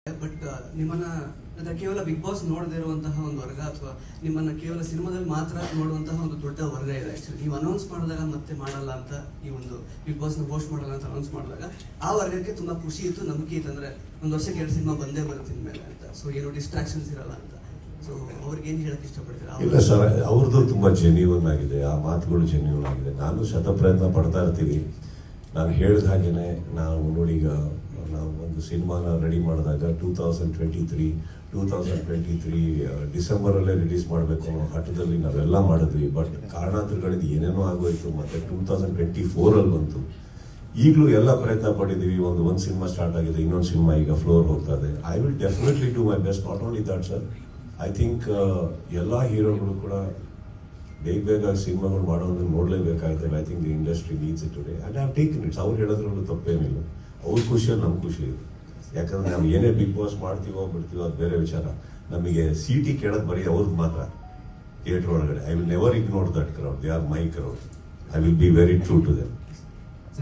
But ನಿಮ್ಮನ್ನ ಕೇವಲ big boss ನೋಡದೇ ಇರುವಂತಹ ಒಂದು ವರ್ಗ ಅಥವಾ ನಿಮ್ಮನ್ನ ಕೇವಲ ಸಿನಿಮಾದಲ್ಲಿ ಮಾತ್ರ ನೋಡುವಂತಹ ಒಂದು ದೊಡ್ಡ ವರ್ಗ ಇದೆ. ಆಕ್ಚುಲಿ ನೀವು ಅನೌನ್ಸ್ ಮಾಡಿದಾಗ ಮತ್ತೆ ಮಾಡಲ್ಲ ಅಂತ, ಈ ಒಂದು ಬಿಗ್ ಬಾಸ್ ನ ಹೋಸ್ಟ್ ಮಾಡಲ್ಲ ಅಂತ ಅನೌನ್ಸ್ ಮಾಡಿದಾಗ ಆ ವರ್ಗಕ್ಕೆ ತುಂಬಾ ಖುಷಿ ಇತ್ತು, ನಂಬಿಕೆ ಇತ್ತು. ಅಂದ್ರೆ ಒಂದು ವರ್ಷಕ್ಕೆ 2 ಸಿನಿಮಾ ಬಂದೇ ಬರುತ್ತೆ ಮೇಲೆ ಅಂತ, ಸೊ ಏನು ಡಿಸ್ಟ್ರಾಕ್ಷನ್ಸ್ ಇರಲ್ಲ ಅಂತ. ಸೊ ಅವ್ರಿಗೆ ಏನ್ ಹೇಳಕ್ ಇಷ್ಟಪಡ್ತೀರಾ? ಇಲ್ಲ ಸರ್, ಅವ್ರದ್ದು ತುಂಬಾ ಜೆನ್ಯೂನ್ ಆಗಿದೆ, ಆ ಮಾತುಗಳು ಜೆನ್ಯೂನ್ ಆಗಿದೆ. ನಾನು ಶತಪ್ರಯತ್ನ ಪಡ್ತಾ ಇರ್ತೀವಿ. ನಾನು ಹೇಳಿದ ಹಾಗೇನೆ ನಾವು ನೋಡಿ, ಈಗ ನಾವು ಒಂದು ಸಿನಿಮಾನ ರೆಡಿ ಮಾಡಿದಾಗ 2023 ಡಿಸೆಂಬರಲ್ಲೇ ರಿಲೀಸ್ ಮಾಡಬೇಕು ಅನ್ನೋ ಹಠದಲ್ಲಿ ನಾವೆಲ್ಲ ಮಾಡಿದ್ವಿ. ಬಟ್ ಕಾರಣಾಂತರಗಳಿಂದ ಏನೇನೋ ಆಗೋಯ್ತು. ಮತ್ತೆ 2024 ಬಂತು. ಈಗಲೂ ಎಲ್ಲ ಪ್ರಯತ್ನ ಪಟ್ಟಿದ್ದೀವಿ. ಒಂದು ಸಿನಿಮಾ ಸ್ಟಾರ್ಟ್ ಆಗಿದೆ, ಇನ್ನೊಂದು ಸಿನಿಮಾ ಈಗ ಫ್ಲೋರ್ ಹೋಗ್ತಾ ಇದೆ. I will definitely do my best. Not only that sir, I think ಎಲ್ಲ ಹೀರೋಗಳು ಕೂಡ ಬೇಗ ಸಿನಿಮಾಗಳು ಮಾಡೋದನ್ನು ನೋಡಲೇಬೇಕಾಯ್ತದೆ. I think the industry needs it today and I have taken its. ಅವ್ರು ಹೇಳೋದ್ರಲ್ಲೂ ತಪ್ಪೇನಿಲ್ಲ. ಅವ್ರ ಖುಷಿಯಲ್ಲಿ ನಮ್ಮ ಖುಷಿ ಇದೆ. ಯಾಕಂದ್ರೆ ನಾವು ಏನೇ ಬಿಗ್ ಬಾಸ್ ಮಾಡ್ತೀವೋ ಬಿಡ್ತೀವೋ ಅದು ಬೇರೆ ವಿಚಾರ. ನಮಗೆ ಸಿಟಿ ಕೇಳೋದು ಬರೀ ಅವ್ರದ್ದು ಮಾತ್ರ ಥಿಯೇಟರ್ ಒಳಗಡೆ. I will never ignore that crowd. They are my crowd. I will be very true to them.